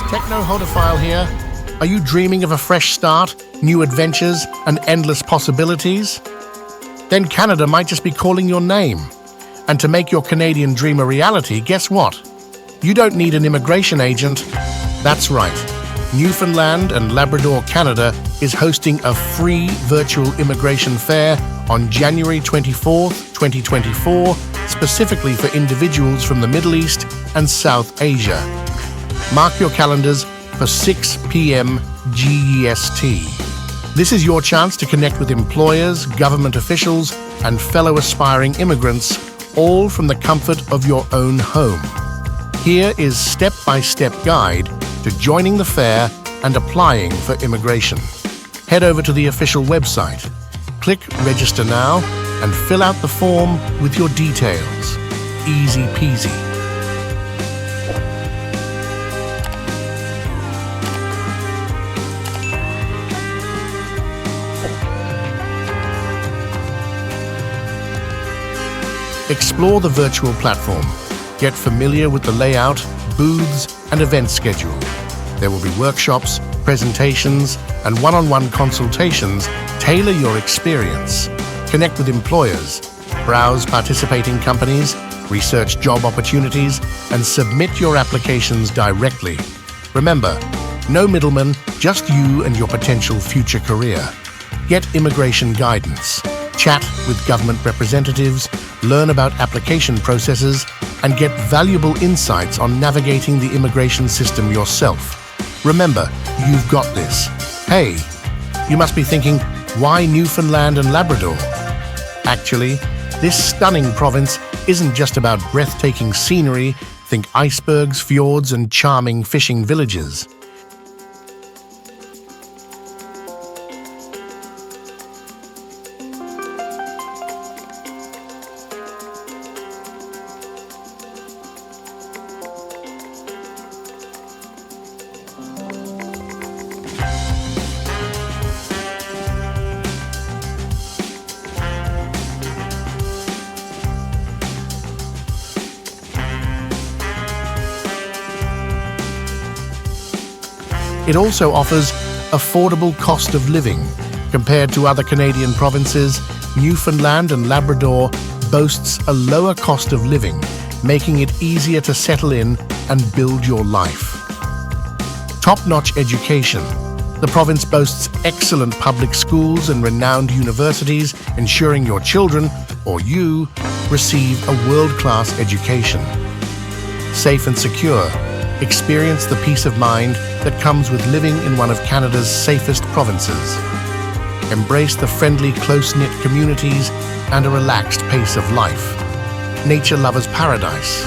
Techno Hodophile here. Are you dreaming of a fresh start, new adventures, and endless possibilities? Then Canada might just be calling your name. And to make your Canadian dream a reality, guess what? You don't need an immigration agent. That's right. Newfoundland and Labrador, Canada is hosting a free virtual immigration fair on January 24th, 2024, specifically for individuals from the Middle East and South Asia. Mark your calendars for 6 p.m. GEST. This is your chance to connect with employers, government officials, and fellow aspiring immigrants, all from the comfort of your own home. Here is step-by-step guide to joining the fair and applying for immigration. Head over to the official website, click Register Now, and fill out the form with your details. Easy peasy. Explore the virtual platform. Get familiar with the layout, booths, and event schedule. There will be workshops, presentations, and one-on-one consultations. Tailor your experience. Connect with employers, browse participating companies, research job opportunities, and submit your applications directly. Remember, no middleman, just you and your potential future career. Get immigration guidance. Chat with government representatives, learn about application processes, and get valuable insights on navigating the immigration system yourself. Remember, you've got this. Hey, you must be thinking, why Newfoundland and Labrador? Actually, this stunning province isn't just about breathtaking scenery. Think icebergs, fjords, and charming fishing villages. It also offers affordable cost of living. Compared to other Canadian provinces, Newfoundland and Labrador boasts a lower cost of living, making it easier to settle in and build your life. Top-notch education. The province boasts excellent public schools and renowned universities, ensuring your children, or you, receive a world-class education. Safe and secure. Experience the peace of mind that comes with living in one of Canada's safest provinces. Embrace the friendly, close-knit communities and a relaxed pace of life. Nature lover's paradise.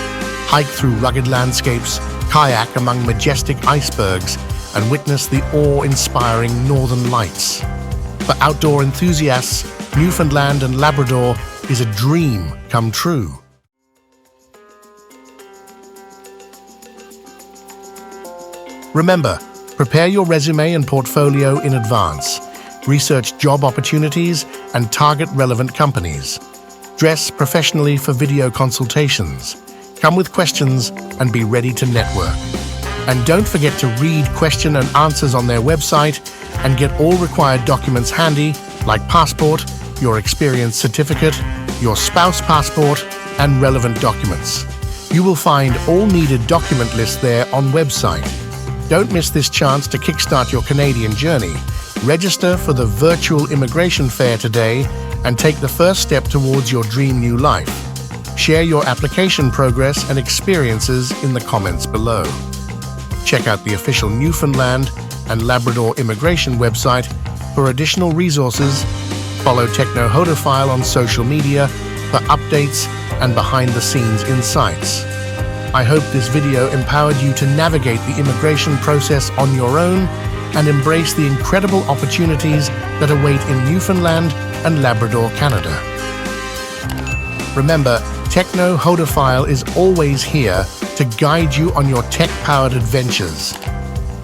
Hike through rugged landscapes, kayak among majestic icebergs, and witness the awe-inspiring northern lights. For outdoor enthusiasts, Newfoundland and Labrador is a dream come true. Remember, prepare your resume and portfolio in advance. Research job opportunities and target relevant companies. Dress professionally for video consultations. Come with questions and be ready to network. And don't forget to read question and answers on their website and get all required documents handy, like passport, your experience certificate, your spouse passport, and relevant documents. You will find all needed document lists there on website. Don't miss this chance to kickstart your Canadian journey. Register for the virtual immigration fair today and take the first step towards your dream new life. Share your application progress and experiences in the comments below. Check out the official Newfoundland and Labrador immigration website for additional resources. Follow Techno Hodophile on social media for updates and behind-the-scenes insights. I hope this video empowered you to navigate the immigration process on your own and embrace the incredible opportunities that await in Newfoundland and Labrador, Canada. Remember, Techno Hodophile is always here to guide you on your tech-powered adventures.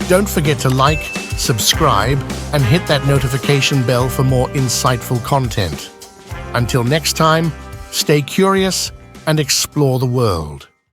Don't forget to like, subscribe, and hit that notification bell for more insightful content. Until next time, stay curious and explore the world.